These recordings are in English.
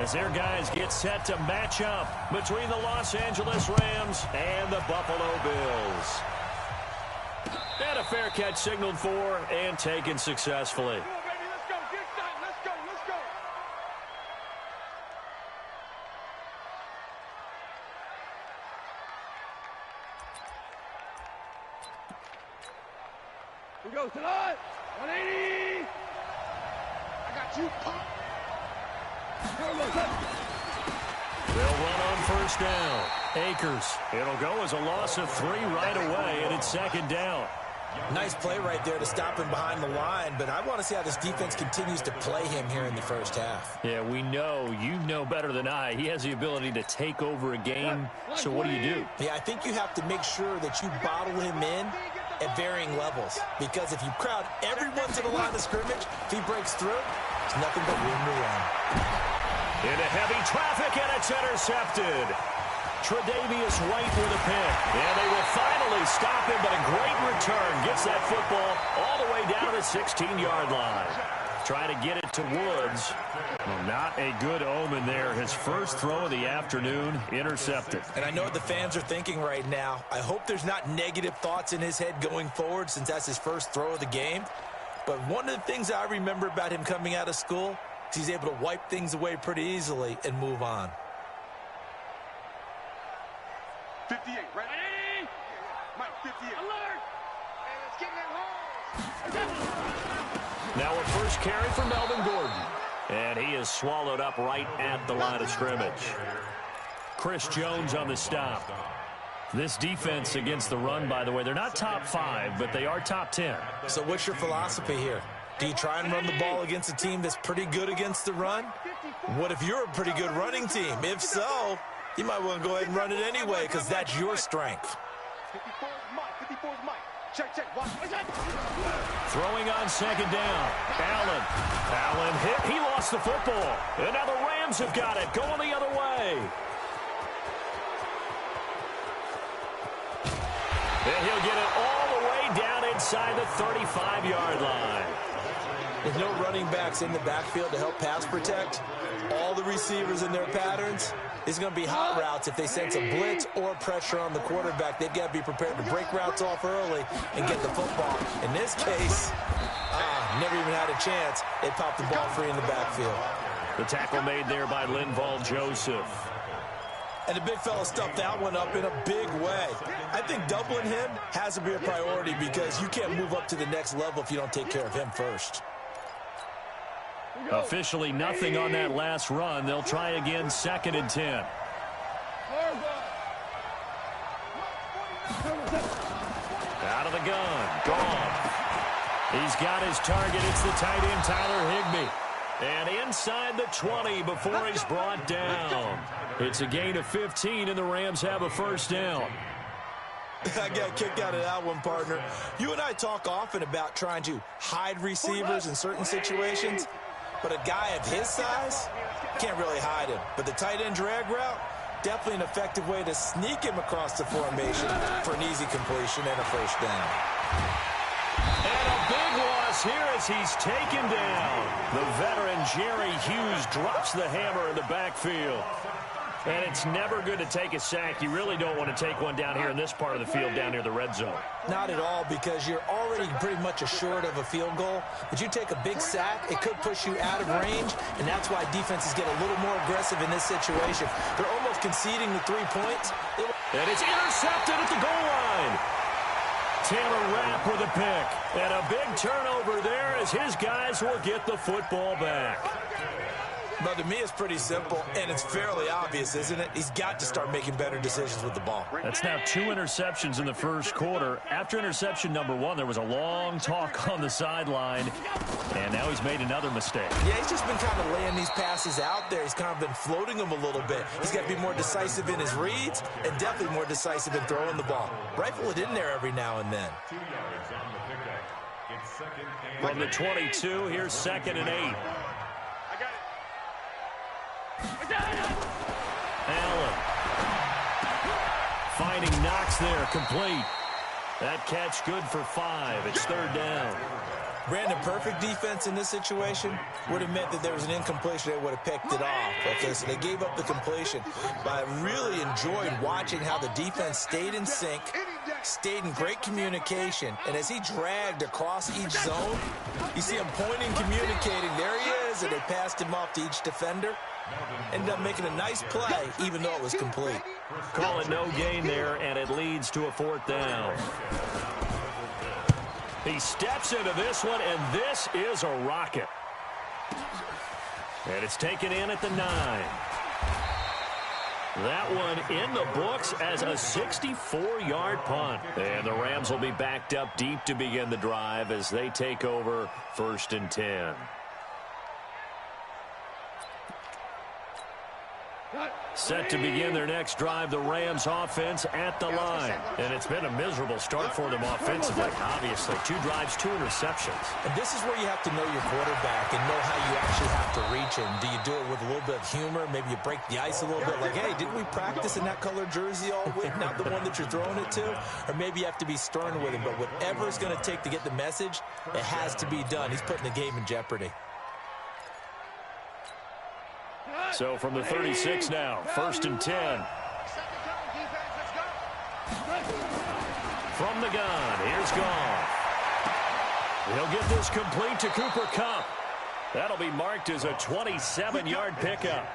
As their guys get set to match up between the Los Angeles Rams and the Buffalo Bills. And a fair catch signaled for and taken successfully. We go tonight. 180. I got you, pop. They'll run on first down. Akers. It'll go as a loss of 3 right away, and it's second down. Nice play right there to stop him behind the line, but I want to see how this defense continues to play him here in the first half. Yeah, we know. You know better than I. He has the ability to take over a game, so what do you do? Yeah, I think you have to make sure that you bottle him in at varying levels, because if you crowd everyone to the line of scrimmage, if he breaks through, there's nothing but room to run. Into heavy traffic, and it's intercepted. Tre'Davious White with a pick. And they will finally stop him, but a great return gets that football all the way down to the 16-yard line. Trying to get it to Woods. Well, not a good omen there. His first throw of the afternoon, intercepted. And I know what the fans are thinking right now. I hope there's not negative thoughts in his head going forward, since that's his first throw of the game. But one of the things I remember about him coming out of school is he's able to wipe things away pretty easily and move on. 58, right? Mike, 58. Alert! Hey, let's get that home. Now a first carry for Melvin Gordon. And he is swallowed up right at the line of scrimmage. Chris Jones on the stop. This defense against the run, by the way, they're not top 5, but they are top 10. So what's your philosophy here? Do you try and run the ball against a team that's pretty good against the run? What if you're a pretty good running team? If so, you might want to go ahead and run it anyway, because that's your strength. 54 is Mike. 54 is Mike. Check. Watch. Throwing on second down. Allen hit. He lost the football. And now the Rams have got it. Going the other way. And he'll get it all the way down inside the 35-yard line. With no running backs in the backfield to help pass protect, all the receivers in their patterns, it's going to be hot routes if they sense a blitz or pressure on the quarterback. They've got to be prepared to break routes off early and get the football. In this case, never even had a chance. They popped the ball free in the backfield. The tackle made there by Linval Joseph. And the big fella stuffed that one up in a big way. I think doubling him has to be a priority, because you can't move up to the next level if you don't take care of him first. Officially nothing on that last run. They'll try again, 2nd and 10. Out of the gun. Gone. He's got his target. It's the tight end, Tyler Higbee. And inside the 20 before he's brought down. It's a gain of 15, and the Rams have a first down. I got kicked out of that one, partner. You and I talk often about trying to hide receivers in certain situations, but a guy of his size can't really hide him. But the tight end drag route, definitely an effective way to sneak him across the formation for an easy completion and a first down. And a big loss here as he's taken down. The veteran Jerry Hughes drops the hammer in the backfield. And it's never good to take a sack. You really don't want to take one down here in this part of the field down near the red zone. Not at all, because you're already pretty much assured of a field goal. But you take a big sack, it could push you out of range, and that's why defenses get a little more aggressive in this situation. They're almost conceding the 3 points. And it's intercepted at the goal line. Taylor Rapp with a pick. And a big turnover there as his guys will get the football back. But to me, it's pretty simple, and it's fairly obvious, isn't it? He's got to start making better decisions with the ball. That's now 2 interceptions in the first quarter. After interception number 1, there was a long talk on the sideline, and now he's made another mistake. Yeah, he's just been kind of laying these passes out there. He's kind of been floating them a little bit. He's got to be more decisive in his reads and definitely more decisive in throwing the ball. Rifle it in there every now and then. From the 22, here's 2nd and 8. Allen finding Knox there, complete. That catch good for 5. It's 3rd down. Brandon, perfect defense in this situation would have meant that there was an incompletion. They would have picked it off. Okay, so they gave up the completion. But I really enjoyed watching how the defense stayed in sync, stayed in great communication, and as he dragged across each zone, you see him pointing, communicating. There he is, and they passed him off to each defender. Ended up making a nice play, even though it was complete. Call it no gain there, and it leads to a 4th down. He steps into this one, and this is a rocket. And it's taken in at the 9. That one in the books as a 64-yard punt. And the Rams will be backed up deep to begin the drive as they take over 1st and 10. Set to begin their next drive, the Rams offense at the line. And it's been a miserable start for them offensively, obviously. 2 drives, 2 interceptions. And this is where you have to know your quarterback and know how you actually have to reach him. Do you do it with a little bit of humor? Maybe you break the ice a little bit. Like, hey, didn't we practice in that color jersey all week? Not the one that you're throwing it to? Or maybe you have to be stern with him. But whatever it's going to take to get the message, it has to be done. He's putting the game in jeopardy. So from the 36 now, 1st and 10. From the gun, here's Goff. He'll get this complete to Cooper Kupp. That'll be marked as a 27-yard pickup.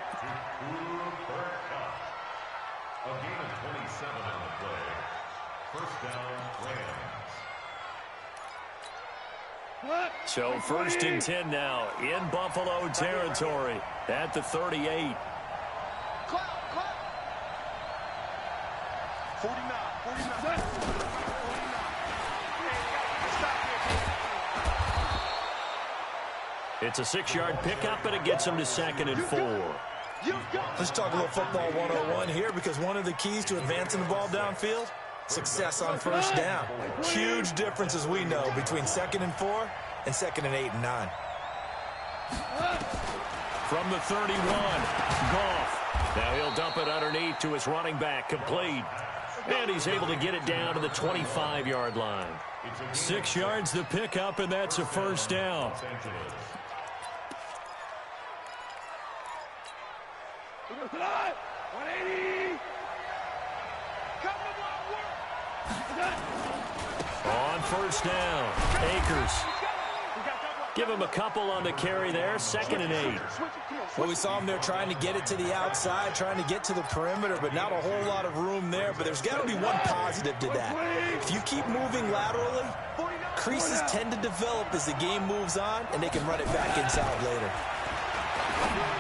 A gain of 27 on the play. 1st down, Rams. So 1st and 10 now in Buffalo territory at the 38. 49. It's a 6-yard pickup, but it gets him to 2nd and 4. Let's talk a little football 101 here, because one of the keys to advancing the ball downfield, success on 1st down. Huge difference, as we know, between 2nd and 4 and 2nd and 8 and 9. From the 31, Goff. Now he'll dump it underneath to his running back, complete. And he's able to get it down to the 25-yard line. 6 yards the pickup, and that's a 1st down. We're going to 180. On 1st down, Akers. Give him a couple on the carry there, 2nd and 8. Well, we saw him there trying to get it to the outside, trying to get to the perimeter, but not a whole lot of room there. But there's got to be one positive to that. If you keep moving laterally, creases tend to develop as the game moves on, and they can run it back inside later.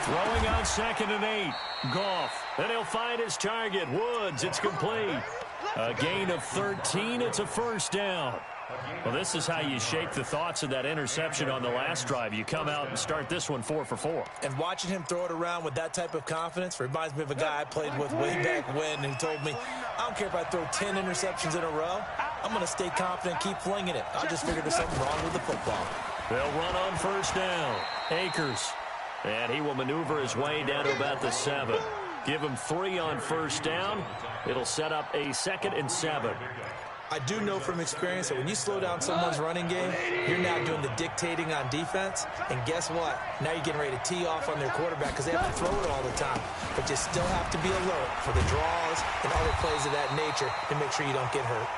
Throwing on 2nd and 8, Goff. Then he'll find his target, Woods. It's complete. A gain of 13. It's a 1st down. Well, this is how you shape the thoughts of that interception on the last drive. You come out and start this one 4 for 4. And watching him throw it around with that type of confidence reminds me of a guy I played with way back when, and he told me, I don't care if I throw 10 interceptions in a row. I'm going to stay confident, keep flinging it. I just figured there's something wrong with the football. They'll run on 1st down. Akers. And he will maneuver his way down to about the 7. Give him 3 on 1st down. It'll set up a 2nd and 7. I do know from experience that when you slow down someone's running game, you're now doing the dictating on defense. And guess what? Now you're getting ready to tee off on their quarterback because they have to throw it all the time. But you still have to be alert for the draws and other plays of that nature to make sure you don't get hurt.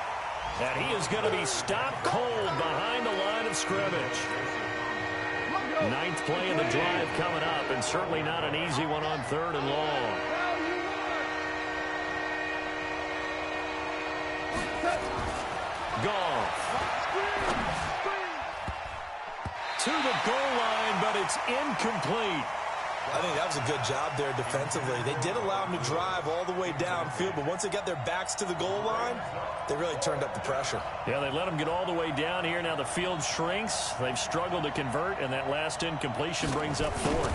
And he is going to be stopped cold behind the line of scrimmage. 9th play of the drive coming up, and certainly not an easy one on 3rd and long. Goff. To the goal line, but it's incomplete. I think that was a good job there defensively. They did allow them to drive all the way downfield, but once they got their backs to the goal line, they really turned up the pressure. Yeah, they let them get all the way down here. Now the field shrinks. They've struggled to convert, and that last incompletion brings up 4th.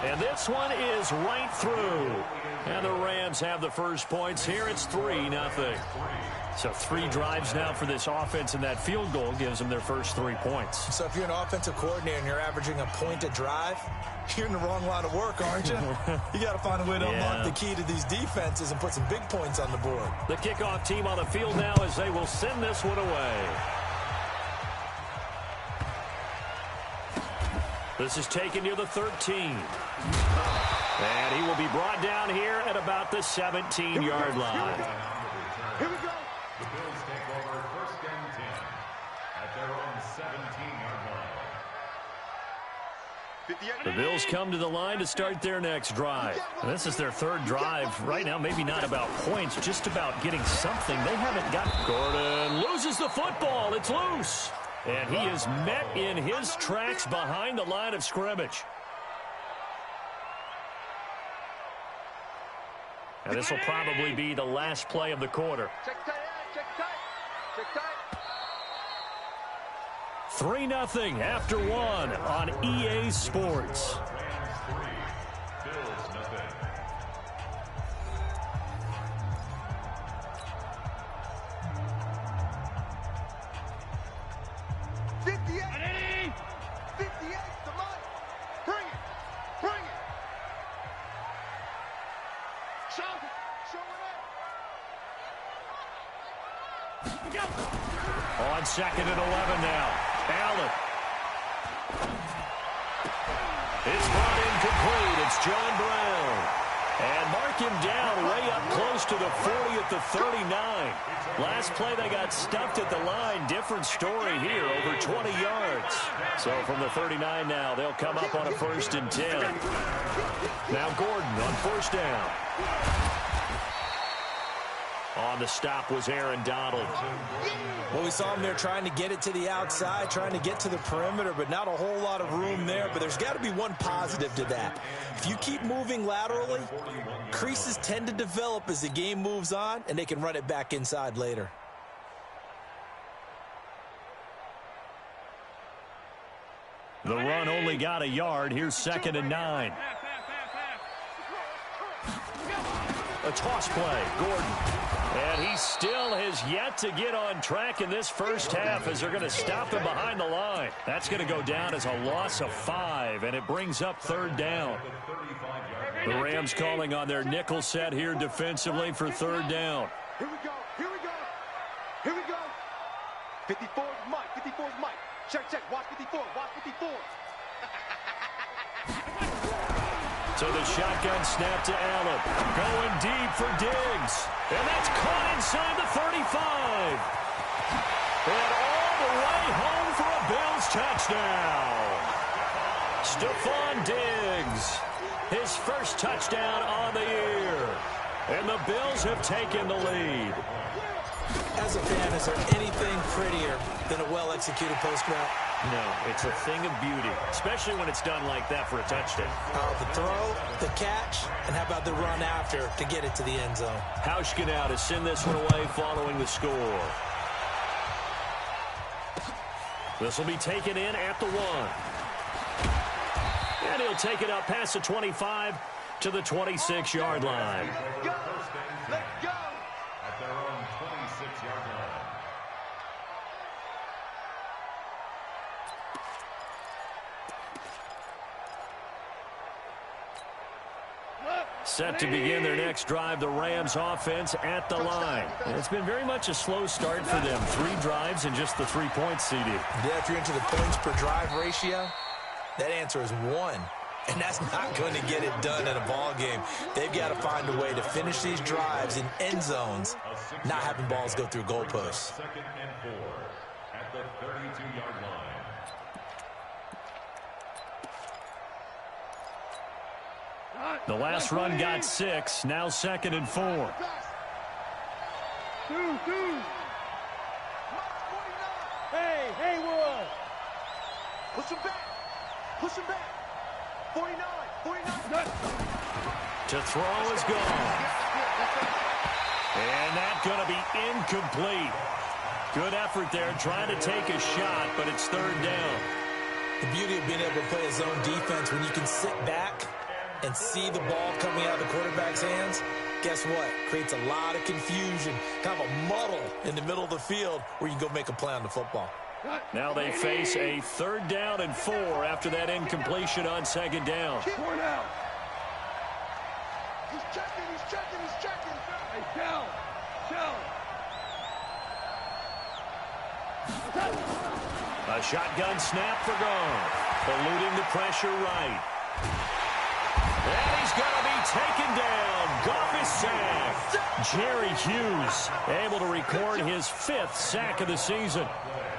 And this one is right through. And the Rams have the first points here. It's 3-0. So 3 drives now for this offense, and that field goal gives them their first 3 points. So if you're an offensive coordinator and you're averaging a point a drive, you're in the wrong line of work, aren't you? You got to find a way to unlock the key to these defenses and put some big points on the board. The kickoff team on the field now as they will send this one away. This is taken near the 13. And he will be brought down here at about the 17-yard line. Here we go. The Bills take over 1st and 10 at their own 17-yard line. The Bills come to the line to start their next drive. And this is their 3rd drive. Right now, maybe not about points, just about getting something. They haven't got. Gordon loses the football. It's loose. And he is met in his tracks behind the line of scrimmage. And this will probably be the last play of the quarter. Check tight, check tight, check tight. 3-0 after 1 on EA Sports. Rams 3, Bills nothing. On 2nd and 11 now. Allen. It's brought incomplete. It's John Brown. And mark him down way up close to the 40 at the 39. Last play they got stuffed at the line. Different story here, over 20 yards. So from the 39 now, they'll come up on a 1st and 10. Now Gordon on 1st down. On the stop was Aaron Donald. Well, we saw him there trying to get it to the outside, trying to get to the perimeter, but not a whole lot of room there. But there's got to be one positive to that. If you keep moving laterally, creases tend to develop as the game moves on, and they can run it back inside later. The run only got a yard. Here's 2nd and 9. A toss play. Gordon. And he still has yet to get on track in this first half as they're going to stop him behind the line. That's going to go down as a loss of 5, and it brings up 3rd down. The Rams calling on their nickel set here defensively for 3rd down. Here we go, here we go, here we go. 54 is Mike, 54 is Mike. Check, check, watch 54, watch 54. So the shotgun snap to Allen. Going deep for Diggs. And that's caught inside the 35. And all the way home for a Bills touchdown. Stephon Diggs. His first touchdown on the year. And the Bills have taken the lead. As a fan, is there anything prettier than a well-executed post route? No, it's a thing of beauty, especially when it's done like that for a touchdown. The throw, the catch, and how about the run after to get it to the end zone? Hauschka now to send this one away following the score. This will be taken in at the 1. And he'll take it up past the 25 to the 26-yard line. Let's go, let's go. At their own 26-yard line. Set to begin their next drive, the Rams offense at the line. And it's been very much a slow start for them. 3 drives and just the 3 points, CD. Yeah, if you're into the points per drive ratio, that answer is 1. And that's not going to get it done in a ball game. They've got to find a way to finish these drives in end zones, not having balls go through goalposts. 2nd and 4 at the 32-yard line. The last run got 6, now 2nd and 4. Hey, Haywood. Push him back. Push him back. 49, 49. To throw is gone. And that's going to be incomplete. Good effort there, trying to take a shot, but it's 3rd down. The beauty of being able to play a zone defense when you can sit back and see the ball coming out of the quarterback's hands, guess what? Creates a lot of confusion, kind of a muddle in the middle of the field where you can go make a play on the football. Now they face a 3rd down and 4 after that incompletion on 2nd down. 4 now. He's checking, he's checking, he's checking. Hey, Shell. A shotgun snap for gone. Eluding the pressure right. And he's going to be taken down. Goff is sacked. Jerry Hughes able to record his 5th sack of the season.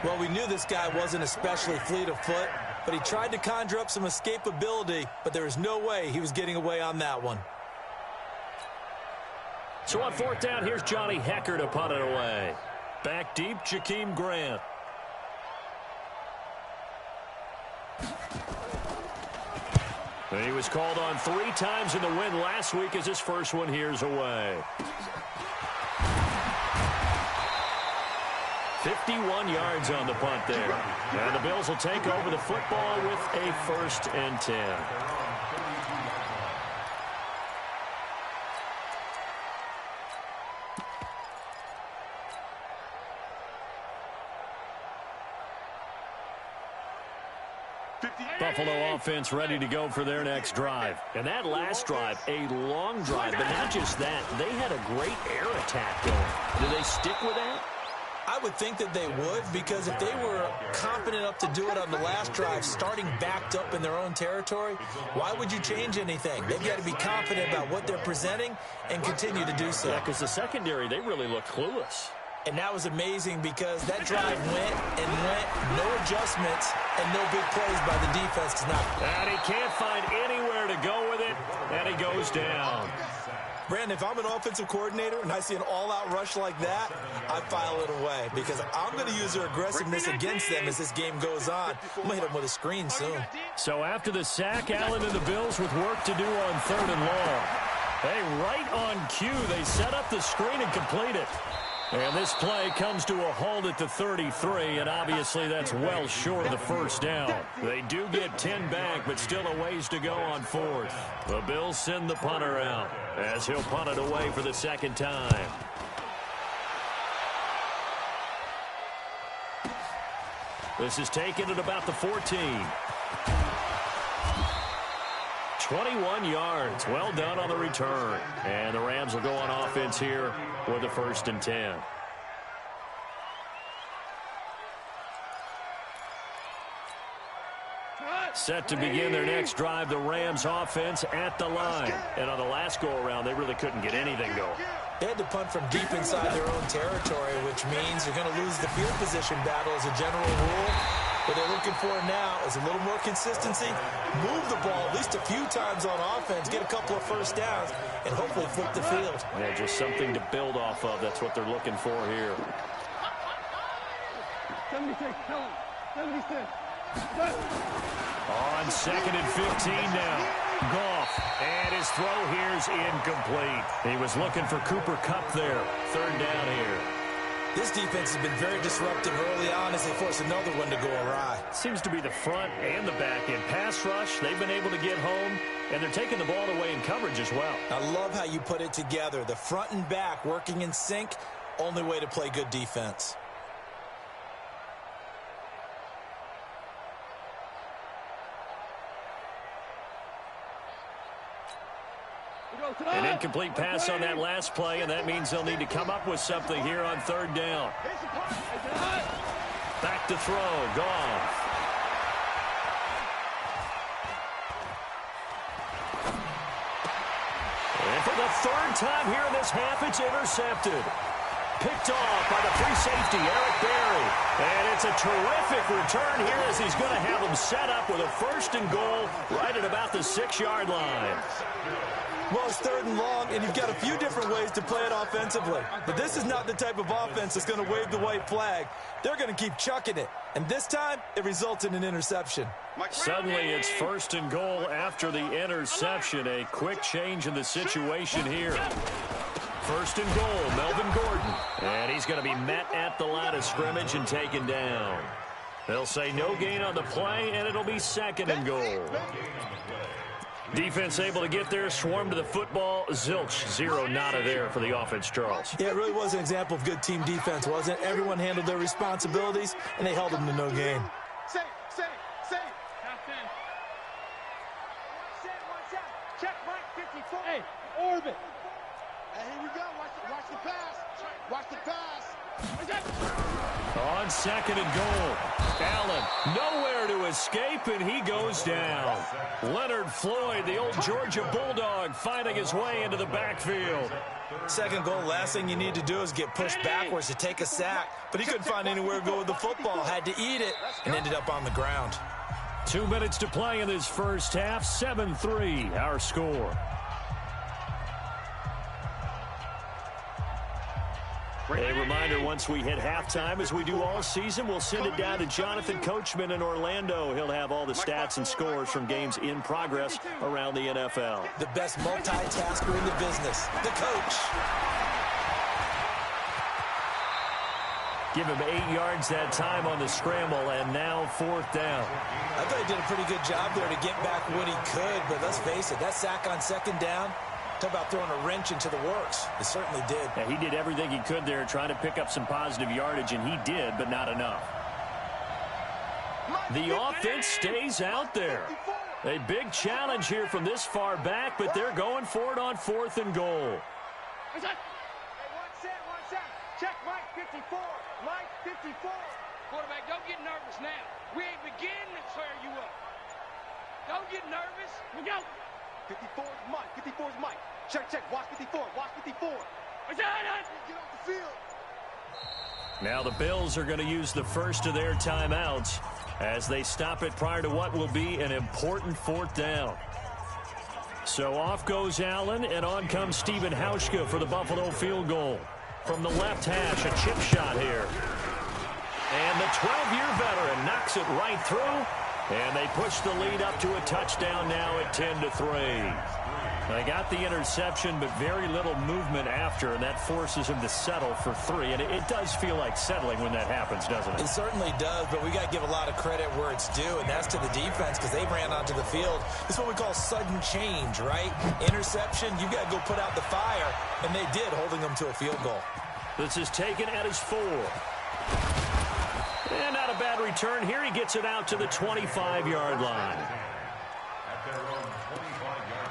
Well, we knew this guy wasn't especially fleet of foot, but he tried to conjure up some escapability, but there was no way he was getting away on that one. So on 4th down, here's Johnny Hecker to punt it away. Back deep, Jakeem Grant. And he was called on 3 times in the win last week as his first one here's away. 51 yards on the punt there. And the Bills will take over the football with a 1st and 10. Buffalo offense ready to go for their next drive. And that last drive, a long drive, but not just that. They had a great air attack going. Do they stick with that? I would think that they would, because if they were confident enough to do it on the last drive, starting backed up in their own territory, why would you change anything? They've got to be confident about what they're presenting and continue to do so. Yeah, because the secondary, they really look clueless. And that was amazing because that drive went and went, no adjustments, and no big plays by the defense. And he can't find anywhere to go with it, and he goes down. Brandon, if I'm an offensive coordinator and I see an all-out rush like that, I file it away because I'm going to use their aggressiveness against them as this game goes on. I'm going to hit them with a screen soon. So after the sack, Allen and the Bills with work to do on 3rd and long. Hey, right on cue, they set up the screen and complete it. And this play comes to a halt at the 33, and obviously that's well short of the 1st down. They do get 10 back, but still a ways to go on 4th. The Bills send the punter out as he'll punt it away for the 2nd time. This is taken at about the 14. 21 yards. Well done on the return. And the Rams will go on offense here with the 1st and 10. Set to begin their next drive, the Rams offense at the line. And on the last go-around, they really couldn't get anything going. They had to punt from deep inside their own territory, which means you're going to lose the field position battle as a general rule. What they're looking for now is a little more consistency, move the ball at least a few times on offense, get a couple of 1st downs, and hopefully flip the field. Yeah, just something to build off of. That's what they're looking for here. 76, 76. On 2nd and 15 now. Goff, and his throw here's incomplete. He was looking for Cooper Kupp there. 3rd down here. This defense has been very disruptive early on as they force another one to go awry. Seems to be the front and the back end. Pass rush, they've been able to get home, and they're taking the ball away in coverage as well. I love how you put it together. The front and back working in sync, only way to play good defense. An incomplete pass on that last play, and that means they'll need to come up with something here on 3rd down. Back to throw, Goff. And for the 3rd time here in this half, it's intercepted. Picked off by the free safety, Eric Berry. And it's a terrific return here as he's going to have them set up with a 1st and goal right at about the 6-yard line. Well, it's 3rd and long, and you've got a few different ways to play it offensively. But this is not the type of offense that's going to wave the white flag. They're going to keep chucking it. And this time, it results in an interception. Suddenly, it's 1st and goal after the interception. A quick change in the situation here. 1st and goal, Melvin Gordon. And he's going to be met at the line of scrimmage and taken down. They'll say no gain on the play, and it'll be 2nd and goal. Defense able to get there, swarm to the football. Zilch, 0 nada there for the offense, Charles. Yeah, it really was an example of good team defense, wasn't it? Everyone handled their responsibilities, and they held them to no gain. Safe. Check, Mike, 54. Hey, orbit. Hey, here we go. Watch the pass. Watch the pass. On second and goal, Allen nowhere to escape, and he goes down. Leonard Floyd, the old Georgia Bulldog, finding his way into the backfield. Second goal, last thing you need to do is get pushed backwards to take a sack. But he couldn't find anywhere to go with the football, had to eat it, and ended up on the ground. 2 minutes to play in this first half, 7-3 our score. A reminder, once we hit halftime, as we do all season, we'll send it down to Jonathan Coachman in Orlando. He'll have all the stats and scores from games in progress around the NFL. The best multitasker in the business, the coach. Give him 8 yards that time on the scramble, and now 4th down. I thought he did a pretty good job there to get back when he could, but let's face it, that sack on second down, talk about throwing a wrench into the works. It certainly did. Yeah, he did everything he could there, trying to pick up some positive yardage, and he did, but not enough. The offense stays out there. A big challenge here from this far back, but they're going for it on 4th and goal. Hey, one set. Check Mike 54. Mike 54. Quarterback, don't get nervous now. We ain't beginning to tear you up. Don't get nervous. We go. 54 is Mike. 54 is Mike. Check. Watch 54. Watch 54. Get off the field. Now the Bills are going to use the first of their timeouts as they stop it prior to what will be an important 4th down. So off goes Allen, and on comes Stephen Hauschka for the Buffalo field goal. From the left hash, a chip shot here. And the 12-year veteran knocks it right through. And they push the lead up to a touchdown now at 10-3. They got the interception, but very little movement after, and that forces him to settle for 3. And it does feel like settling when that happens, doesn't it? It certainly does, but we got to give a lot of credit where it's due, and that's to the defense because they ran onto the field. This is what we call sudden change, right? Interception, you got to go put out the fire, and they did, holding them to a field goal. This is taken at his 4. And not a bad return here. He gets it out to the 25-yard line. At their own 25-yard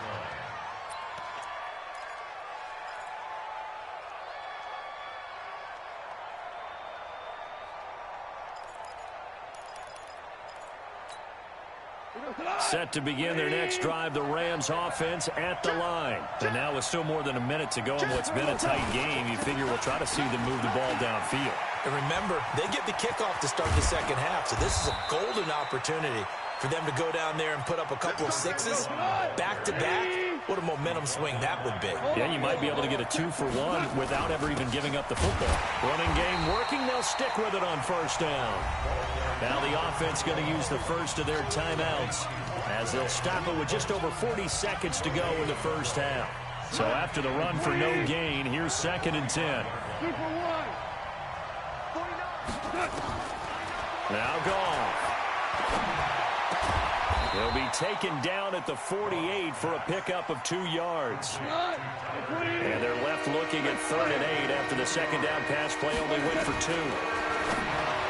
line. Set to begin their next drive, the Rams offense at the line. And now with still more than a minute to go in what's been a tight game, you figure we'll try to see them move the ball downfield. And remember, they get the kickoff to start the second half, so this is a golden opportunity for them to go down there and put up a couple of sixes back-to-back. What a momentum swing that would be. Yeah, you might be able to get a 2-for-1 without ever even giving up the football. Running game working, they'll stick with it on 1st down. Now the offense going to use the first of their timeouts as they'll stop it with just over 40 seconds to go in the first half. So after the run for no gain, here's 2nd and 10. Now Goff. He'll be taken down at the 48 for a pickup of 2 yards. And they're left looking at 3rd and 8 after the second down pass play only went for 2.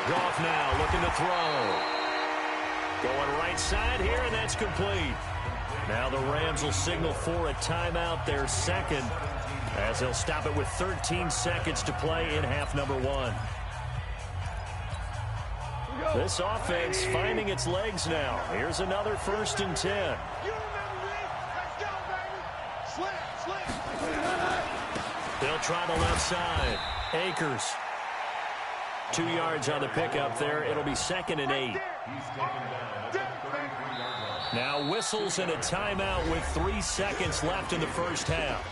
Goff now looking to throw. Going right side here, and that's complete. Now the Rams will signal for a timeout, their 2nd, as they'll stop it with 13 seconds to play in half number 1. This offense finding its legs now. Here's another 1st and 10. You remember this? Let's go, baby. Slip. They'll try the left side. Akers. 2 yards on the pickup there. It'll be 2nd and 8. He's taken down at the 33-yard line. Now whistles and a timeout with 3 seconds left in the first half.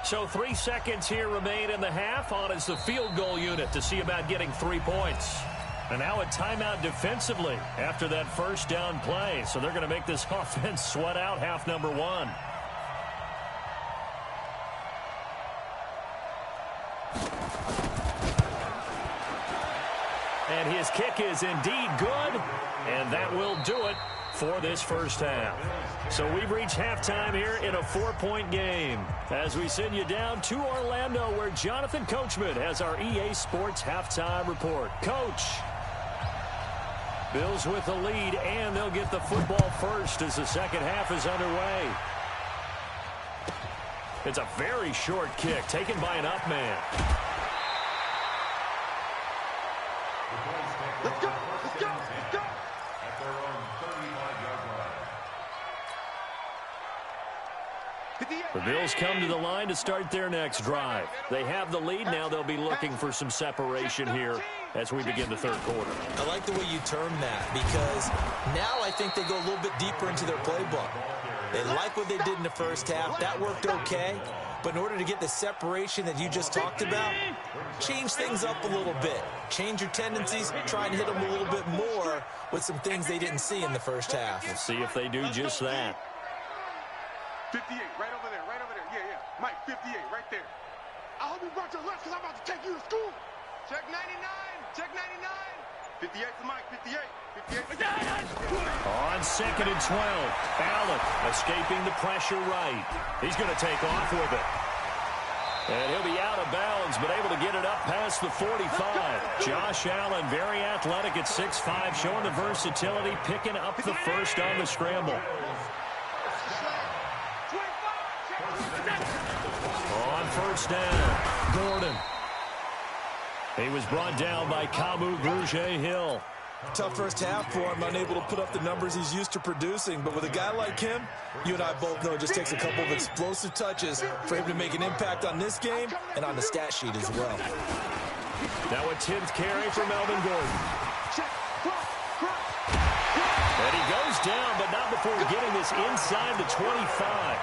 So 3 seconds here remain in the half. On is the field goal unit to see about getting 3 points. And now a timeout defensively after that first down play. So they're going to make this offense sweat out half number 1. And his kick is indeed good. And that will do it for this first half. So we've reached halftime here in a 4-point game as we send you down to Orlando where Jonathan Coachman has our EA Sports halftime report. Coach. Bills with the lead, and they'll get the football first as the second half is underway. It's a very short kick taken by an up man. Let's go! Let's go! Let's go! At their own 35-yard line. The Bills come to the line to start their next drive. They have the lead. Now they'll be looking for some separation here as we begin the third quarter. I like the way you term that because now I think they go a little bit deeper into their playbook. They like what they did in the first half. That worked okay. But in order to get the separation that you just talked about, change things up a little bit. Change your tendencies. Try and hit them a little bit more with some things they didn't see in the first half. We'll see if they do just that. 58, right over there, right over there. Yeah, yeah. Mike, 58, right there. I hope you brought your lunch because I'm about to take you to school. Check 99. Check 99. 58 for Mike, 58. 58 for On 2nd and 12, Allen escaping the pressure right. He's going to take off with it. And he'll be out of bounds, but able to get it up past the 45. Josh Allen, very athletic at 6'5", showing the versatility, picking up the first on the scramble. On first down, Gordon. He was brought down by Kamu Grugier-Hill. Tough first half for him, unable to put up the numbers he's used to producing. But with a guy like him, you and I both know it just takes a couple of explosive touches for him to make an impact on this game and on the stat sheet as well. Now a 10th carry for Melvin Gordon. And he goes down, but not before getting this inside the 25.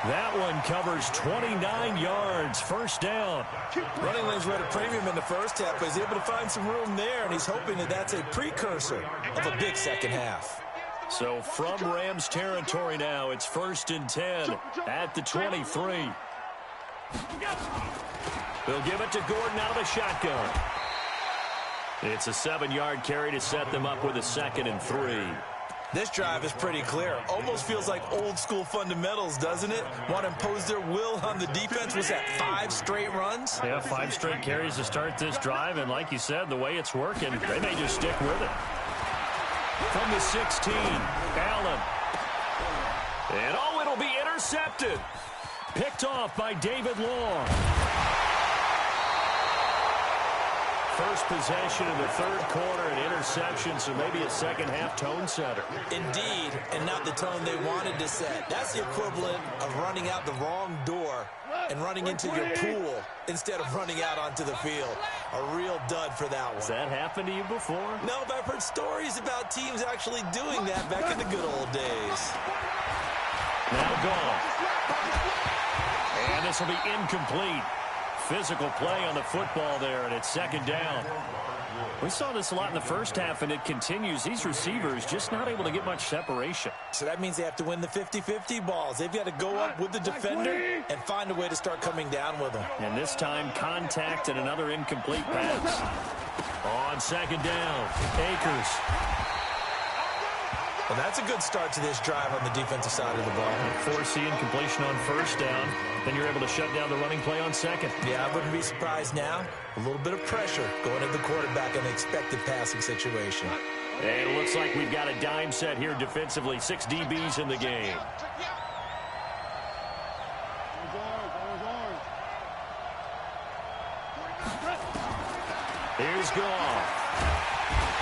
That one covers 29 yards, first down. Running lanes were at a premium in the first half, but he's able to find some room there, and he's hoping that that's a precursor of a big second half. So from Rams territory now, it's 1st and 10 at the 23. They'll give it to Gordon out of the shotgun. It's a 7-yard carry to set them up with a 2nd and 3. This drive is pretty clear. Almost feels like old-school fundamentals, doesn't it? Want to impose their will on the defense. Was that 5 straight runs? Yeah, 5 straight carries to start this drive, and like you said, the way it's working, they may just stick with it. From the 16, Allen. And oh, it'll be intercepted. Picked off by David Long. First possession in the third quarter, an interception, so maybe a second-half tone setter. Indeed, and not the tone they wanted to set. That's the equivalent of running out the wrong door and running into your pool instead of running out onto the field. A real dud for that one. Has that happened to you before? No, but I've heard stories about teams actually doing that back in the good old days. Now gone. And this will be incomplete. Physical play on the football there, and it's 2nd down. We saw this a lot in the first half, and it continues. These receivers just not able to get much separation. So that means they have to win the 50-50 balls. They've got to go up with the defender and find a way to start coming down with them. And this time, contact and another incomplete pass. On 2nd down, Akers. Well, that's a good start to this drive on the defensive side of the ball. Force the incompletion on first down. Then you're able to shut down the running play on 2nd. Yeah, I wouldn't be surprised now. A little bit of pressure going at the quarterback in an expected passing situation. And it looks like we've got a dime set here defensively. 6 DBs in the game. Here's Goff.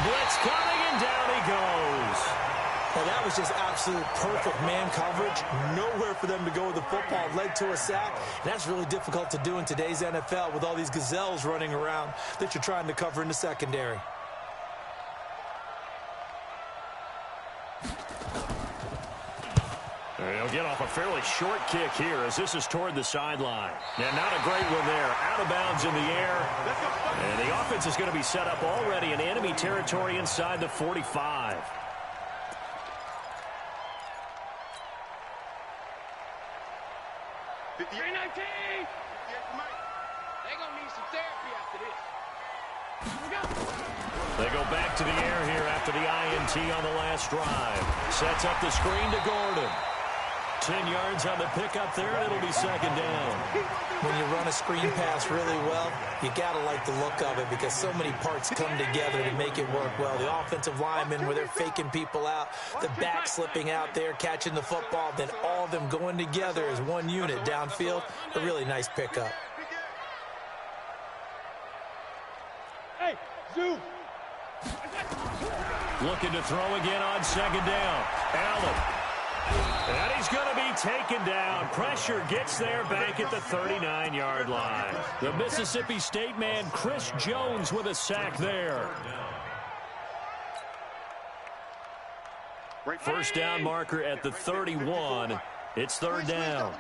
Blitz coming, and down he goes. Well, that was just absolute perfect man coverage. Nowhere for them to go with the football. Led to a sack. And that's really difficult to do in today's NFL with all these gazelles running around that you're trying to cover in the secondary. They'll get off a fairly short kick here as this is toward the sideline. And not a great one there. Out of bounds in the air. And the offense is going to be set up already in enemy territory inside the 45. They're gonna need some therapy after this. They go back to the air here after the INT on the last drive. Sets up the screen to Gordon. 10 yards on the pickup there, and it'll be second down. When you run a screen pass really well, you got to like the look of it because so many parts come together to make it work well. The offensive linemen, where they're faking people out, the back slipping out there, catching the football, then all of them going together as one unit downfield. A really nice pickup. Hey, Zoo. Looking to throw again on second down. Allen. And he's going to be taken down. Pressure gets there back at the 39-yard line. The Mississippi State man, Chris Jones, with a sack there. First down marker at the 31. It's third down.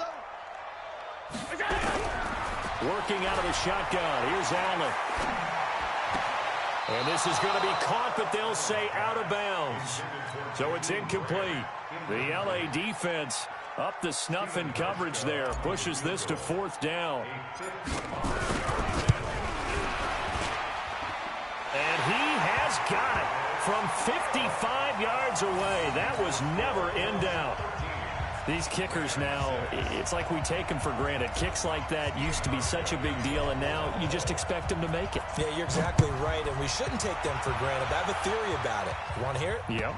Working out of the shotgun. Here's Allen. And this is going to be caught, but they'll say out of bounds. So it's incomplete. The LA defense up to snuff in coverage there. Pushes this to fourth down. And he has got it from 55 yards away. That was never in doubt. These kickers now, it's like we take them for granted. Kicks like that used to be such a big deal, and now you just expect them to make it. Yeah, you're exactly right, and we shouldn't take them for granted. I have a theory about it. You want to hear it? Yep.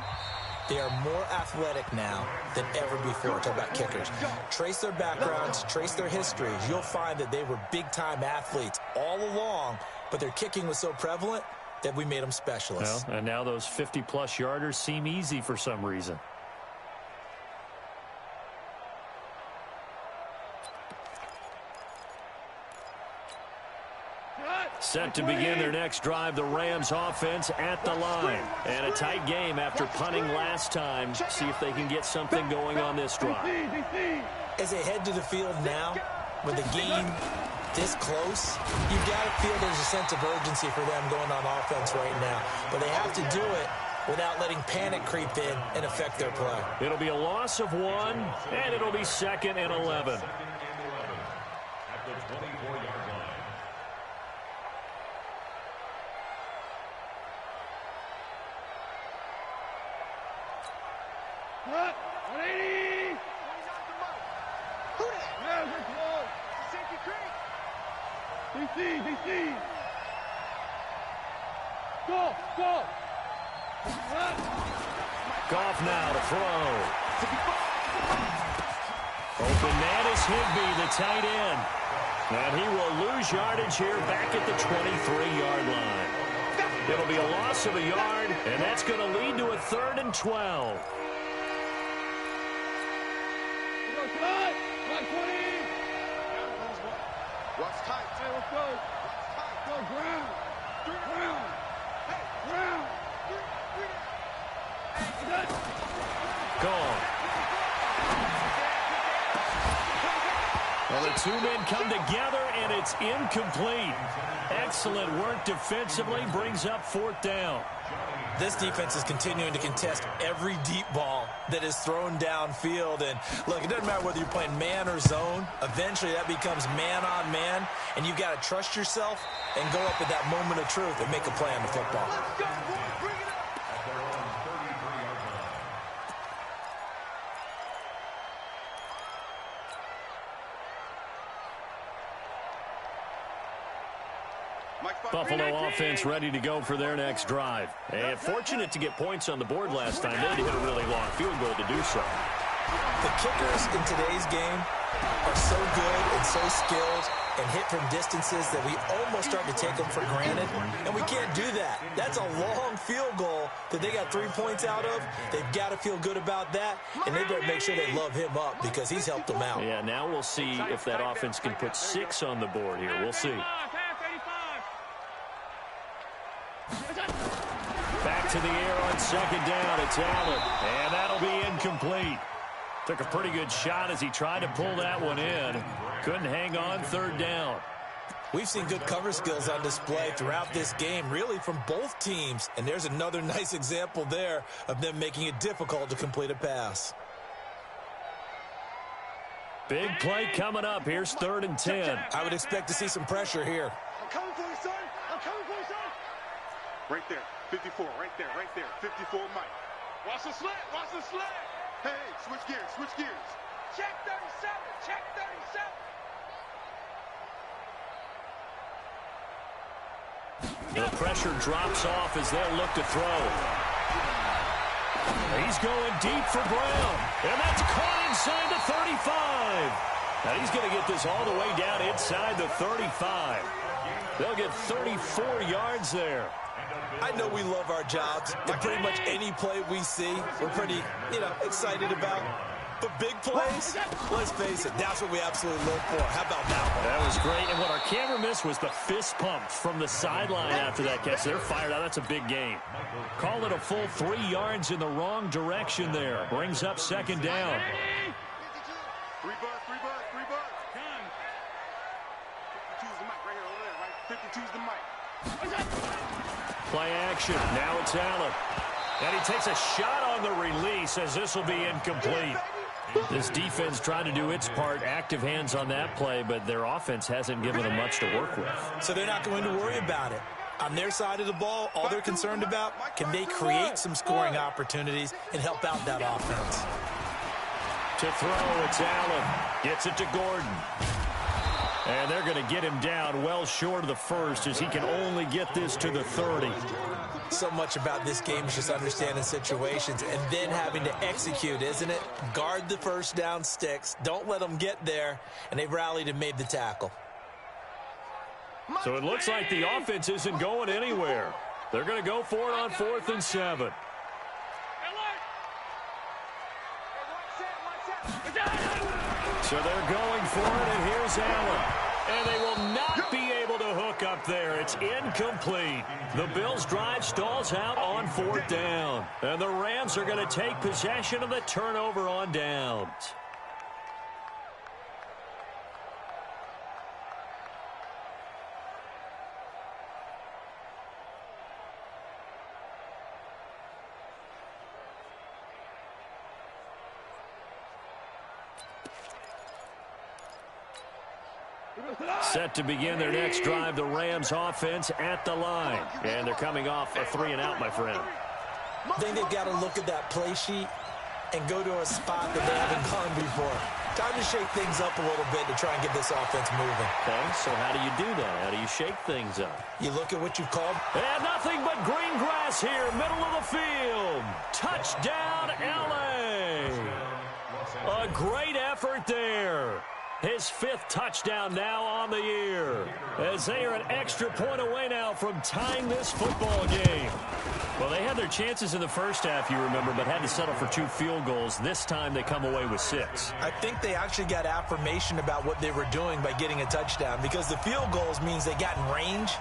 They are more athletic now than ever before. Talk about kickers. Trace their backgrounds, trace their histories. You'll find that they were big-time athletes all along, but their kicking was so prevalent that we made them specialists. Well, and now those 50-plus yarders seem easy for some reason. Set to begin their next drive, the Rams offense at the line. And a tight game after punting last time. See if they can get something going on this drive. As they head to the field now, with the game this close, you've got to feel there's a sense of urgency for them going on offense right now. But they have to do it without letting panic creep in and affect their play. It'll be a loss of 1, and it'll be 2nd and 11. At the 24-yard line. What? 180. Who that? Yeah, we're close. Safety Creek. DC. Go. What? Goff now to throw. Open man is Higbee, the tight end. And he will lose yardage here back at the 23-yard line. It'll be a loss of a yard, and that's going to lead to a 3rd and 12. Cut. 20. Watch tight. Hey, let's go. Watch tight. Go ground. Hey. Ground. Gone. Well, the two men come together, and it's incomplete. Excellent work defensively, brings up 4th down. This defense is continuing to contest every deep ball that is thrown downfield. And, look, it doesn't matter whether you're playing man or zone. Eventually, that becomes man-on-man, and you've got to trust yourself and go up at that moment of truth and make a play on the football. Let's go, boy. Bring it up. At their own 33-yard line. Buffalo offense ready to go for their next drive. And fortunate to get points on the board last time. They had to hit a really long field goal to do so. The kickers in today's game are so good and so skilled and hit from distances that we almost start to take them for granted, and we can't do that. That's a long field goal that they got 3 points out of. They've got to feel good about that, and they better make sure they love him up because he's helped them out. Yeah, now we'll see if that offense can put 6 on the board here. We'll see. Back to the air on second down. It's Allen, and that'll be incomplete. Took a pretty good shot as he tried to pull that one in. Couldn't hang on, 3rd down. We've seen good cover skills on display throughout this game, really from both teams. And there's another nice example there of them making it difficult to complete a pass. Big play coming up. Here's 3rd and 10. I would expect to see some pressure here. I'm coming for you, son. I'm coming for you, son. Right there. 54. Right there. 54, Mike. Watch the slant. Hey, switch gears. Check 37. Check 37. The pressure drops off as they'll look to throw. He's going deep for Brown. And that's caught inside the 35. Now he's going to get this all the way down inside the 35. They'll get 34 yards there. I know we love our jobs, and pretty much any play we see, we're pretty, excited about. But big plays, let's face it, that's what we absolutely live for. How about that one? That was great, and what our camera missed was the fist pump from the sideline after that catch. They're fired out. That's a big game. Call it a full 3 yards in the wrong direction there. Brings up second down. 3 buzz, 3 buzz, 3 buzz. 52's the mic right here, over there, right? 52's the mic. Play action. Now it's Allen. And he takes a shot on the release as this will be incomplete. This defense trying to do its part, active hands on that play, but their offense hasn't given them much to work with. So they're not going to worry about it. On their side of the ball, all they're concerned about, can they create some scoring opportunities and help out that offense? To throw, it's Allen. Gets it to Gordon. And they're going to get him down well short of the first as he can only get this to the 30. So much about this game is just understanding situations and then having to execute, isn't it? Guard the first down sticks. Don't let them get there. And they've rallied and made the tackle. So it looks like the offense isn't going anywhere. They're going to go for it on 4th and 7. So they're going for it, and here's Allen. And they will not be able to hook up there. It's incomplete. The Bills' drive stalls out on 4th down. And the Rams are going to take possession of the turnover on downs. Set to begin their next drive, the Rams offense at the line. And they're coming off a 3-and-out, my friend. I think they've got to look at that play sheet and go to a spot that they haven't gone before. Time to shake things up a little bit to try and get this offense moving. Okay, so how do you do that? How do you shake things up? You look at what you've called. And nothing but green grass here, middle of the field. Touchdown, LA. A great effort there. His 5th touchdown now on the year, as they are an extra point away now from tying this football game. Well, they had their chances in the first half, you remember, but had to settle for 2 field goals. This time they come away with 6. I think they actually got affirmation about what they were doing by getting a touchdown, because the field goals means they got in range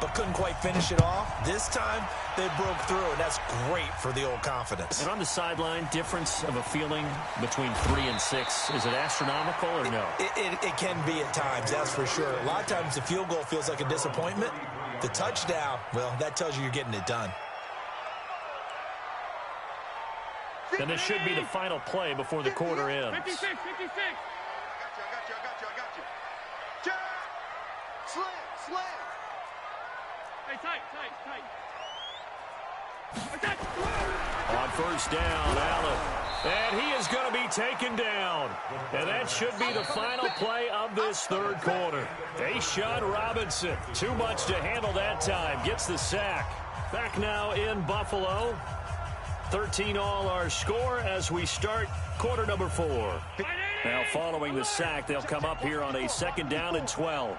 but couldn't quite finish it off. This time, they broke through, and that's great for the old confidence. And on the sideline, difference of a feeling between 3 and 6, is it astronomical or no? It can be at times, that's for sure. A lot of times the field goal feels like a disappointment. The touchdown, well, that tells you you're getting it done. And this should be the final play before the quarter ends. 56, 56. I got you. Jack! Slam! Hey, tight. On first down, Allen. And he is going to be taken down. And that should be the final play of this 3rd quarter. Deshaun Robinson, too much to handle that time, gets the sack. Back now in Buffalo. 13 all our score as we start quarter number 4. Now following the sack, they'll come up here on a 2nd down and 12.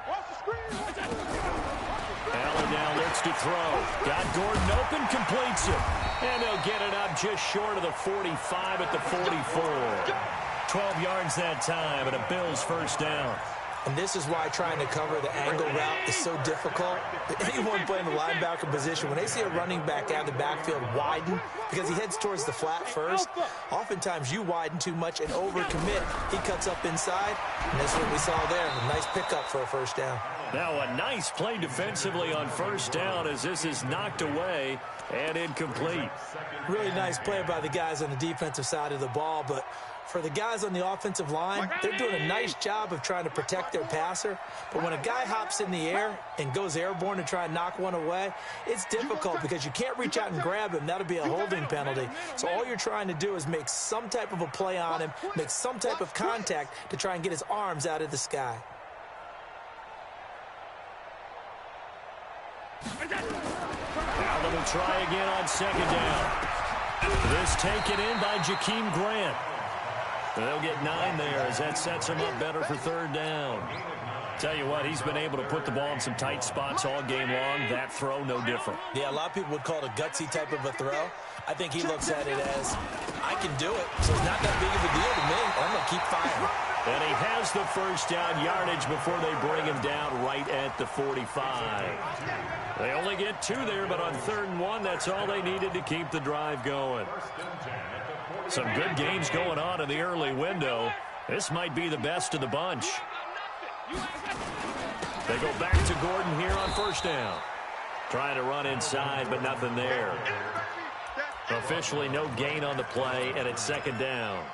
Allen now looks to throw. Got Gordon open, completes it. And they'll get it up just short of the 45 at the 44. 12 yards that time, and a Bills first down. And this is why trying to cover the angle route is so difficult. Anyone playing the linebacker position, when they see a running back out of the backfield widen, because he heads towards the flat first, oftentimes you widen too much and overcommit. He cuts up inside, and that's what we saw there. A nice pickup for a first down. Now a nice play defensively on first down as this is knocked away and incomplete. Really nice play by the guys on the defensive side of the ball, but for the guys on the offensive line, they're doing a nice job of trying to protect their passer. But when a guy hops in the air and goes airborne to try and knock one away, it's difficult because you can't reach out and grab him. That'll be a holding penalty. So all you're trying to do is make some type of a play on him, make some type of contact to try and get his arms out of the sky. Now they will try again on second down. This taken in by Jakeem Grant. They'll get 9 there as that sets him up better for third down. Tell you what, he's been able to put the ball in some tight spots all game long. That throw, no different. Yeah, a lot of people would call it a gutsy type of a throw. I think he looks at it as, I can do it, so it's not that big of a deal to me. I'm going to keep firing. And he has the first down yardage before they bring him down right at the 45. They only get 2 there, but on 3rd and 1, that's all they needed to keep the drive going. Some good games going on in the early window. This might be the best of the bunch. They go back to Gordon here on first down. Trying to run inside, but nothing there. Officially no gain on the play, and it's second down.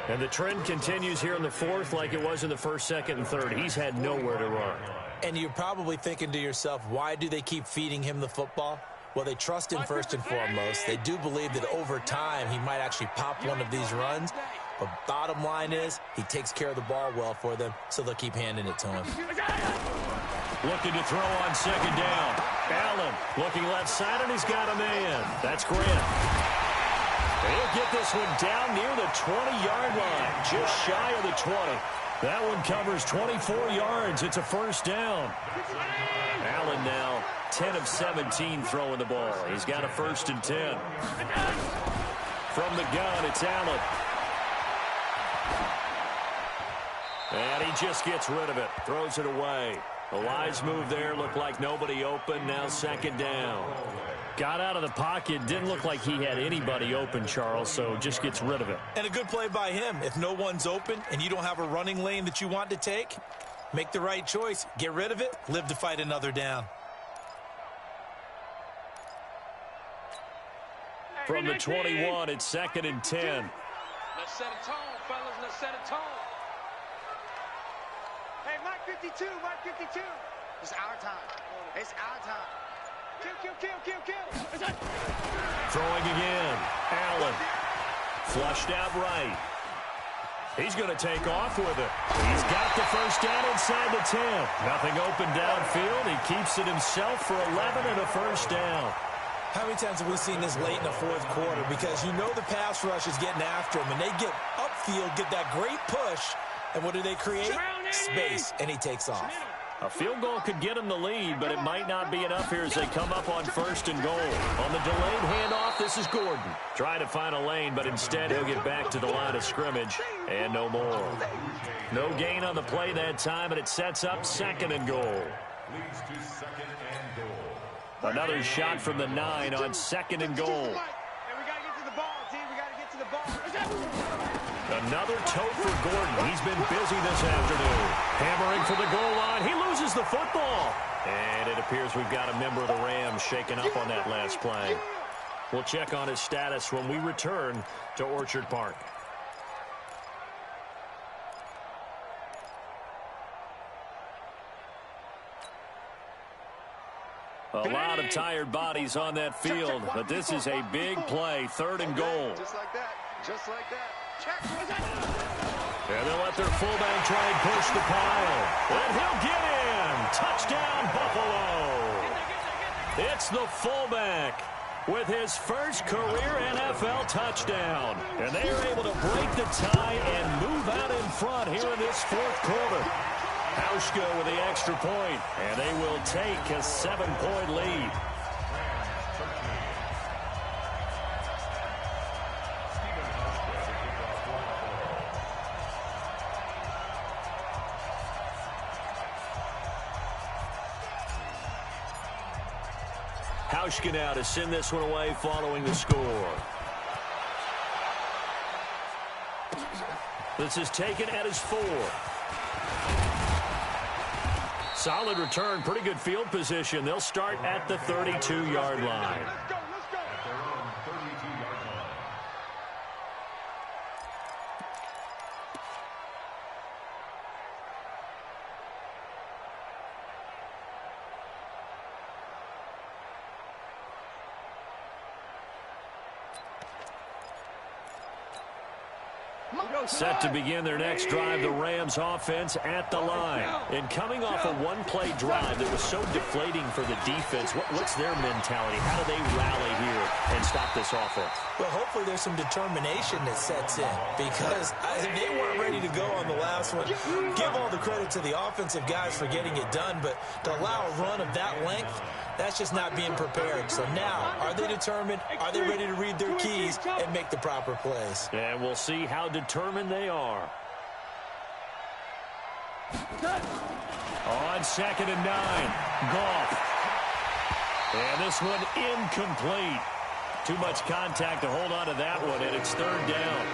And the trend continues here in the 4th like it was in the 1st, 2nd, and 3rd. He's had nowhere to run. And you're probably thinking to yourself, why do they keep feeding him the football? Well, they trust him first and foremost. They do believe that over time he might actually pop one of these runs. But bottom line is he takes care of the ball well for them, so they'll keep handing it to him. Looking to throw on second down. Allen looking left side, and he's got a man. That's Grant. He'll get this one down near the 20-yard line, just shy of the 20. That one covers 24 yards. It's a first down. Allen now 10 of 17 throwing the ball. He's got a 1st and 10. From the gun, it's Allen. And he just gets rid of it, throws it away. The Lions move there, looked like nobody open, now second down. Got out of the pocket, didn't look like he had anybody open, Charles, so just gets rid of it. And a good play by him. If no one's open and you don't have a running lane that you want to take, make the right choice. Get rid of it, live to fight another down. From the 21, it's 2nd and 10. Let's set a tone, fellas. Let's set a tone. Hey, Mike 52, Mike 52. It's our time. It's our time. Kill. Throwing again. Allen. Flushed out right. He's going to take off with it. He's got the first down inside the 10. Nothing open downfield. He keeps it himself for 11 and a first down. How many times have we seen this late in the 4th quarter? Because you know the pass rush is getting after him, and they get upfield, get that great push, and what do they create? Space, and he takes off. A field goal could get him the lead, but it might not be enough here as they come up on 1st and goal. On the delayed handoff, this is Gordon. Trying to find a lane, but instead he'll get back to the line of scrimmage, and no more. No gain on the play that time, and it sets up 2nd and goal. Leads to 2nd and goal. Another shot from the 9 on 2nd and goal. Hey, we got to get to the ball, team. We got to get to the ball. Another tote for Gordon. He's been busy this afternoon. Hammering for the goal line. He loses the football. And it appears we've got a member of the Rams shaken up on that last play. We'll check on his status when we return to Orchard Park. A lot of tired bodies on that field, but this is a big play, 3rd and goal. Just like that. Just like that. Check. And they'll let their fullback try and push the pile. And he'll get in. Touchdown, Buffalo. It's the fullback with his first career NFL touchdown. And they are able to break the tie and move out in front here in this 4th quarter. Hauschka with the extra point, and they will take a 7-point lead. Hauschka now to send this one away following the score. This is taken at his 4. Solid return, pretty good field position. They'll start at the 32-yard line. Let's go, let's go. At their own 32-yard line. Set to begin their next drive, the Rams offense at the line. And coming off a one-play drive that was so deflating for the defense, what's their mentality? How do they rally here and stop this offense? Well, hopefully there's some determination that sets in because they weren't ready to go on the last one. Give all the credit to the offensive guys for getting it done, but to allow a run of that length, that's just not being prepared. So now, are they determined? Are they ready to read their keys and make the proper plays? And we'll see how determined they are. On 2nd and 9, Goff. And this one incomplete. Too much contact to hold on to that one, and it's 3rd down.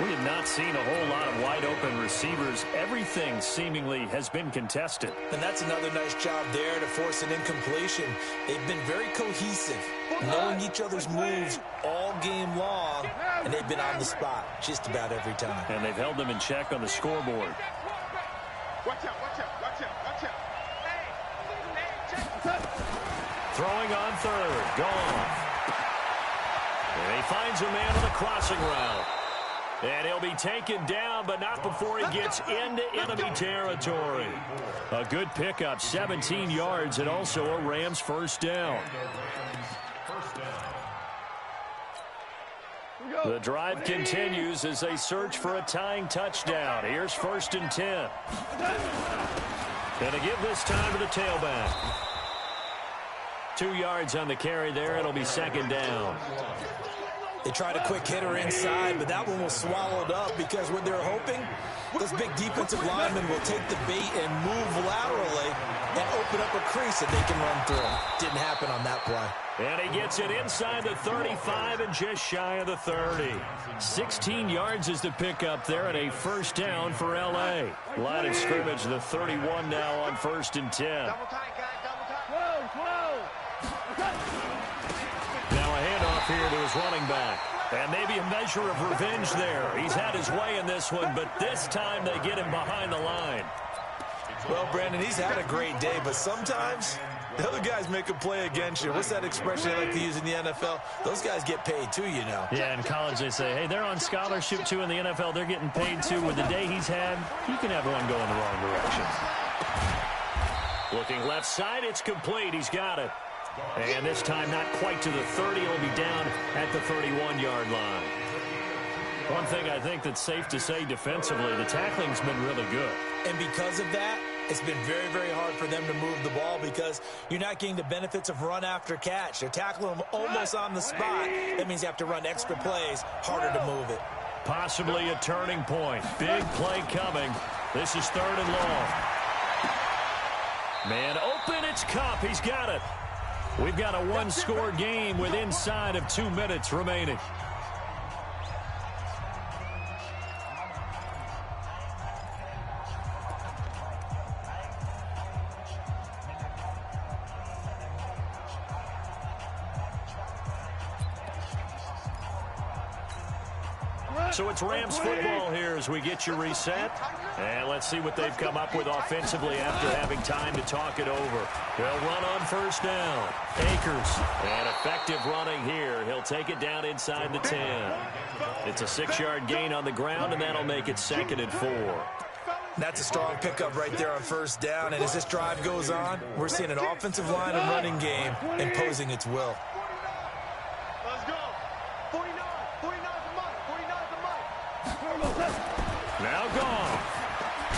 We have not seen a whole lot of wide-open receivers. Everything seemingly has been contested. And that's another nice job there to force an incompletion. They've been very cohesive, knowing each other's moves all game long, and they've been on the spot just about every time. And they've held them in check on the scoreboard. Watch out, watch out, watch out, watch out. Hey, Throwing on 3rd, Goff. And he finds a man on the crossing route. And he'll be taken down, but not before he gets into enemy territory. A good pickup, 17 yards, and also a Rams first down. The drive continues as they search for a tying touchdown. Here's 1st and 10. And to give this time to the tailback. 2 yards on the carry there. It'll be 2nd down. They tried a quick hitter inside, but that one was swallowed up because what they're hoping, those big defensive linemen will take the bait and move laterally and open up a crease that they can run through. Didn't happen on that play. And he gets it inside the 35 and just shy of the 30. 16 yards is the pickup there and a first down for L.A. Line of scrimmage, the 31 now on 1st and 10. double tight, guys, double tight. Now a handoff here to his running back. And maybe a measure of revenge there. He's had his way in this one, but this time they get him behind the line. Well, Brandon, he's had a great day, but sometimes the other guys make a play against you. What's that expression they like to use in the NFL? Those guys get paid too, you know. Yeah, in college they say, hey, they're on scholarship too. In the NFL, they're getting paid too. With the day he's had, you can have one go in the wrong direction. Looking left side, it's complete. He's got it. And this time not quite to the 30. He'll be down at the 31-yard line. One thing I think that's safe to say defensively, the tackling's been really good. And because of that, it's been very, very hard for them to move the ball because you're not getting the benefits of run after catch. They're tackling them almost on the spot. That means you have to run extra plays, harder to move it. Possibly a turning point. Big play coming. This is 3rd and long. Man open, it's Cup. He's got it. We've got a one-score game with inside of 2 minutes remaining. So it's Rams football here as we get you reset. And let's see what they've come up with offensively after having time to talk it over. They'll run on 1st down. Akers. And effective running here. He'll take it down inside the 10. It's a 6-yard gain on the ground, and that'll make it 2nd and 4. That's a strong pickup right there on 1st down. And as this drive goes on, we're seeing an offensive line and running game imposing its will. Let's go. 49 for Mike, 49 for Mike. Now gone.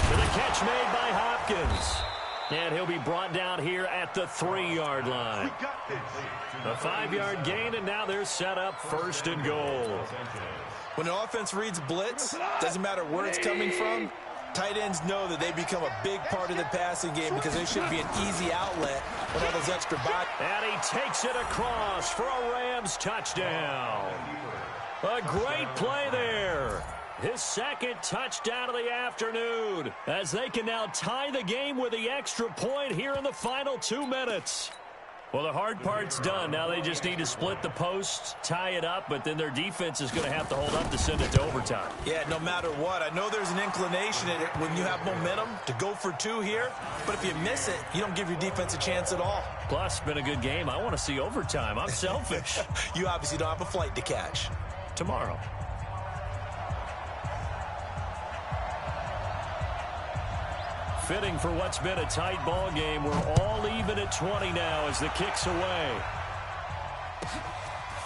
For the catch made by Hopkins. And he'll be brought down here at the 3-yard line. We got this. A 5-yard gain, and now they're set up 1st and goal. When an offense reads blitz, doesn't matter where it's coming from, tight ends know that they become a big part of the passing game because they should be an easy outlet with all those extra bodies. And he takes it across for a Rams touchdown. A great play there. His second touchdown of the afternoon, as they can now tie the game with the extra point here in the final 2 minutes. Well, the hard part's done. Now they just need to split the posts, tie it up, but then their defense is going to have to hold up to send it to overtime. Yeah, no matter what. I know there's an inclination in it when you have momentum to go for 2 here, but if you miss it, you don't give your defense a chance at all. Plus, it's been a good game. I want to see overtime. I'm selfish. You obviously don't have a flight to catch. Tomorrow. Fitting for what's been a tight ball game. We're all even at 20 now as the kick's away.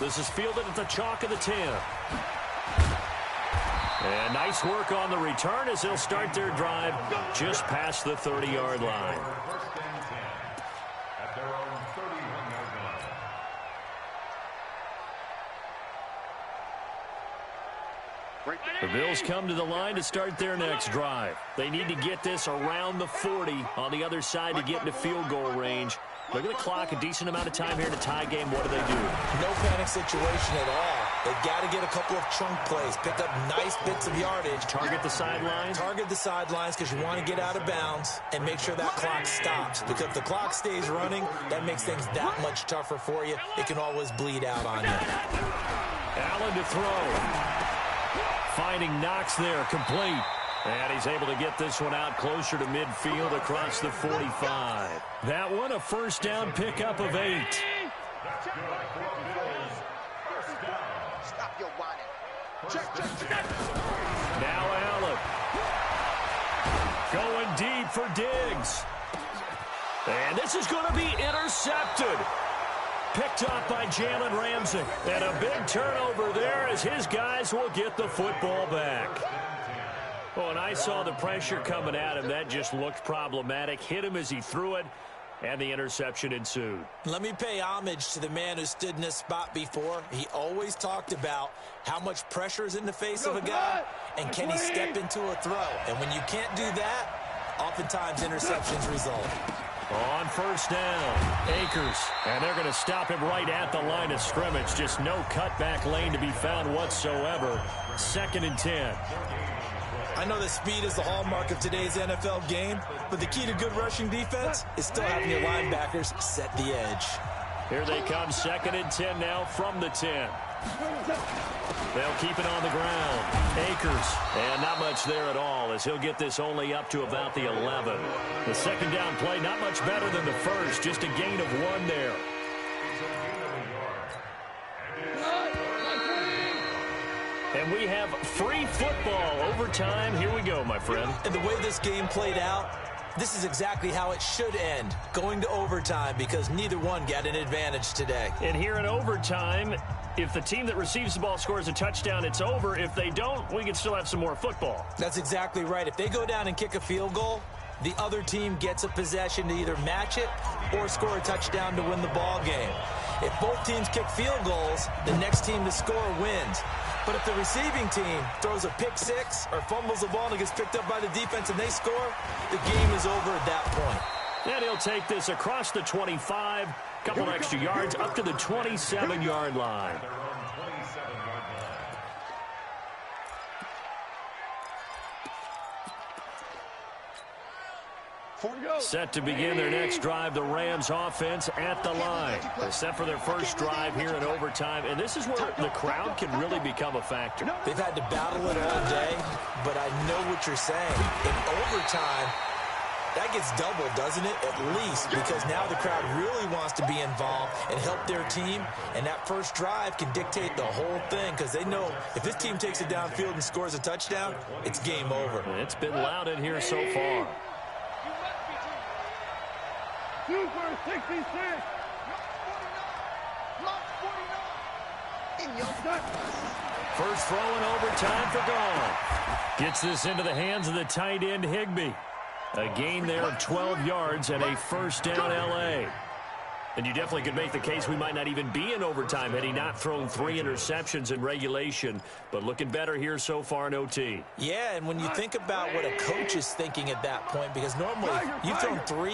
This is fielded at the chalk of the 10. And nice work on the return as they'll start their drive just past the 30-yard line. First and 10 at their own 31-yard line. The Bills come to the line to start their next drive. They need to get this around the 40 on the other side to get into field goal range. Look at the clock, a decent amount of time here to tie game. What do? No panic situation at all. They've got to get a couple of chunk plays, pick up nice bits of yardage. Target the sidelines? Target the sidelines because you want to get out of bounds and make sure that clock stops. Because if the clock stays running, that makes things that much tougher for you. It can always bleed out on you. Allen to throw. Finding Knox there, complete. And he's able to get this one out closer to midfield across the 45. That one, a first down pickup of 8. Stop your whining. Check. Now Allen. Going deep for Diggs. And this is going to be intercepted. Picked up by Jalen Ramsey. And a big turnover there as his guys will get the football back. Oh, and I saw the pressure coming at him. That just looked problematic. Hit him as he threw it, and the interception ensued. Let me pay homage to the man who stood in this spot before. He always talked about how much pressure is in the face of a guy, and can he step into a throw. And when you can't do that, oftentimes interceptions result. On first down, Akers. And they're going to stop him right at the line of scrimmage. Just no cutback lane to be found whatsoever. 2nd and 10. I know that speed is the hallmark of today's NFL game, but the key to good rushing defense is still having your linebackers set the edge. Here they come, 2nd and 10 now from the 10. They'll keep it on the ground. Akers, and not much there at all as he'll get this only up to about the 11. The second down play, not much better than the first, just a gain of 1 there. And we have free football overtime. Here we go, my friend. And the way this game played out, this is exactly how it should end, going to overtime, because neither one got an advantage today. And here in overtime, if the team that receives the ball scores a touchdown, it's over. If they don't, we can still have some more football. That's exactly right. If they go down and kick a field goal, the other team gets a possession to either match it or score a touchdown to win the ball game. If both teams kick field goals, the next team to score wins. But if the receiving team throws a pick six or fumbles the ball and it gets picked up by the defense and they score, the game is over at that point. And he'll take this across the 25, couple of extra yards, up to the 27-yard line. Set to begin their next drive, the Rams offense at the line. They're set for their first drive here in overtime, and this is where the crowd can really become a factor. They've had to battle it all day, but I know what you're saying. In overtime, that gets doubled, doesn't it? At least, because now the crowd really wants to be involved and help their team, and that first drive can dictate the whole thing because they know if this team takes it downfield and scores a touchdown, it's game over. It's been loud in here so far. Super 66. First throw in overtime for Gone. Gets this into the hands of the tight end Higbee. A gain there of 12 yards and a first down L.A. And you definitely could make the case we might not even be in overtime had he not thrown 3 interceptions in regulation. But looking better here so far in OT. Yeah, and when you think about what a coach is thinking at that point, because normally you've thrown 3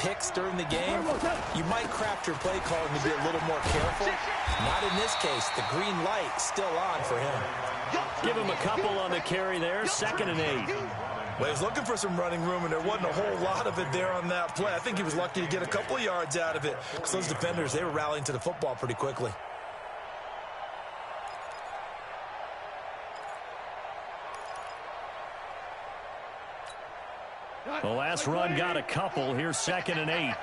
picks during the game, you might craft your play calling to be a little more careful. Not in this case. The green light still on for him. Give him a couple on the carry there. 2nd and 8. Well, he was looking for some running room, and there wasn't a whole lot of it there on that play. I think he was lucky to get a couple of yards out of it because those defenders, they were rallying to the football pretty quickly. The last run got a couple. Here's 2nd and 8.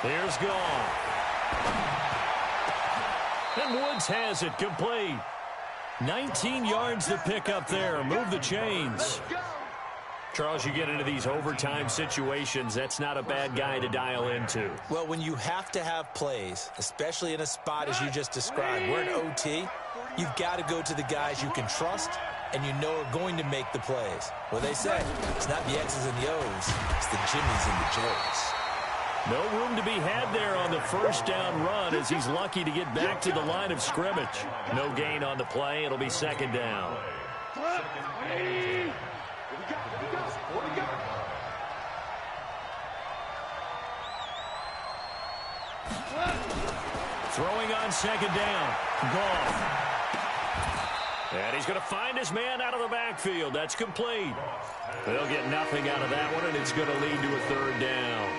Here's gone. And Woods has it complete. 19 yards to pick up there. Move the chains. Charles, you get into these overtime situations, that's not a bad guy to dial into. Well, when you have to have plays, especially in a spot as you just described, we're in OT, you've got to go to the guys you can trust and you know are going to make the plays. Well, they say it's not the X's and the O's, it's the Jimmies and the Joes. No room to be had there on the first down run as he's lucky to get back to the line of scrimmage. No gain on the play. It'll be 2nd down. Throwing on 2nd down. Gone. And he's going to find his man out of the backfield. That's complete. They'll get nothing out of that one, and it's going to lead to a 3rd down.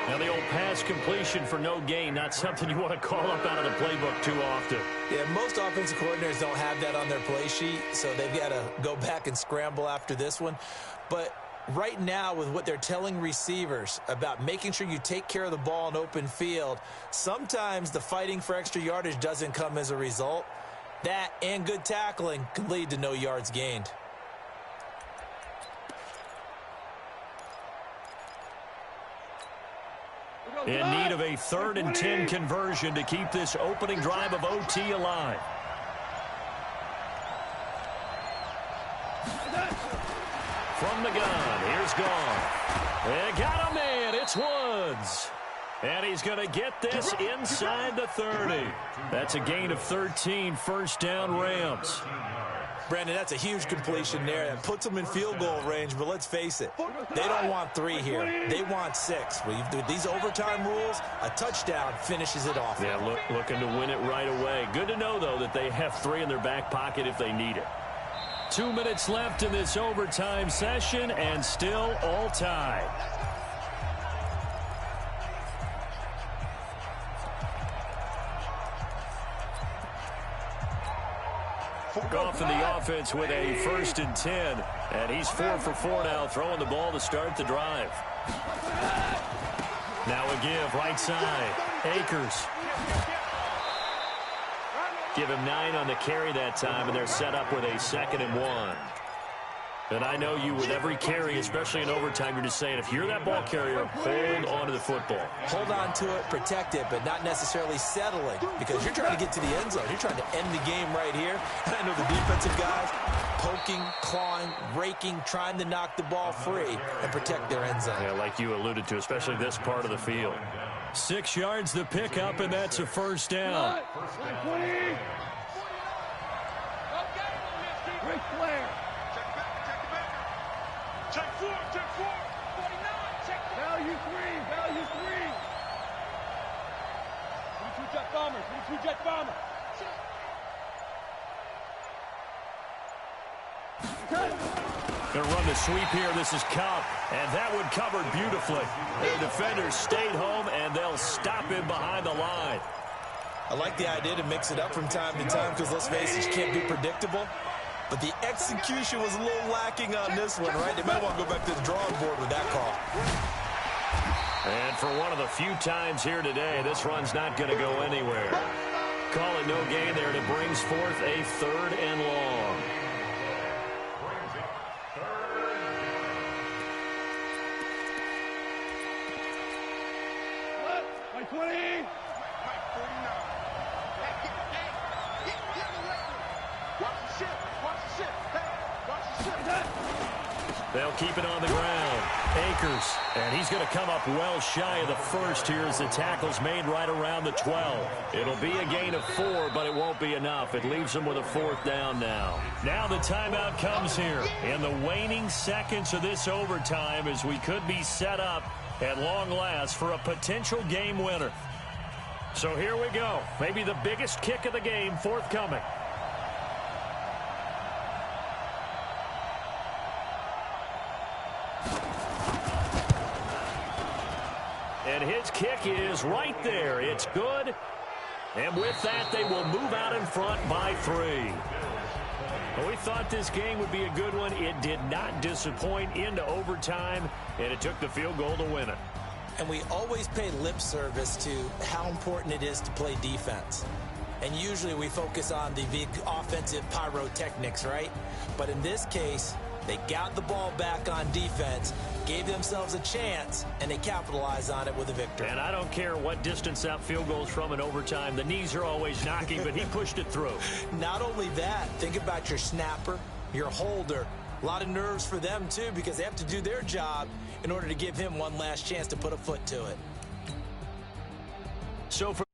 Now, the old pass completion for no gain, not something you want to call up out of the playbook too often. Yeah, most offensive coordinators don't have that on their play sheet, so they've got to go back and scramble after this one. But right now, with what they're telling receivers about making sure you take care of the ball in open field, sometimes the fighting for extra yardage doesn't come as a result. That and good tackling can lead to no yards gained. In need of a 3rd and 10 conversion to keep this opening drive of OT alive. From the gun, here's gone. They got a man, it's Woods. And he's going to get this inside the 30. That's a gain of 13, 1st down Rams. Brandon, that's a huge completion there. That puts them in field goal range, but let's face it, they don't want 3 here. They want 6. With these overtime rules, a touchdown finishes it off. Yeah, looking to win it right away. Good to know, though, that they have 3 in their back pocket if they need it. 2 minutes left in this overtime session, and still all tied. Off in the offense with a 1st and 10. And he's 4 for 4 now, throwing the ball to start the drive. Now a give, right side. Akers. Give him 9 on the carry that time, and they're set up with a 2nd and 1. And I know you, with every carry, especially in overtime, you're just saying, if you're that ball carrier, hold on to the football. Hold on to it, protect it, but not necessarily settling, because you're trying to get to the end zone. You're trying to end the game right here. And I know the defensive guys poking, clawing, raking, trying to knock the ball free and protect their end zone. Yeah, like you alluded to, especially this part of the field. 6 yards to pick up, and that's a 1st down. Great flare. Check 4, check 4. 49, check value 3, value 3. 22 jet bombers, 22 jet bombers. Going to run the sweep here. This is Cup, and that one covered beautifully. The defenders stayed home, and they'll stop him behind the line. I like the idea to mix it up from time to time because, let's face it, you can't be predictable. But the execution was a little lacking on this one, right? They might want to go back to the drawing board with that call. And for one of the few times here today, this run's not going to go anywhere. Call it no gain there, and it brings forth a 3rd and long. What? 20. They'll They'll keep it on the ground. Akers, and he's going to come up well shy of the first here as the tackle's made right around the 12. It'll be a gain of 4, but it won't be enough. It leaves them with a 4th down now. Now the timeout comes here in the waning seconds of this overtime as we could be set up at long last for a potential game winner. So here we go. Maybe the biggest kick of the game forthcoming. And his kick is right there. It's good. And with that, they will move out in front by 3. Well, we thought this game would be a good one. It did not disappoint into overtime, and it took the field goal to win it. And we always pay lip service to how important it is to play defense. And usually we focus on the big offensive pyrotechnics, right? But in this case, they got the ball back on defense, gave themselves a chance, and they capitalized on it with a victory. And I don't care what distance that field goes from in overtime. The knees are always knocking, but he pushed it through. Not only that, think about your snapper, your holder. A lot of nerves for them, too, because they have to do their job in order to give him one last chance to put a foot to it. So for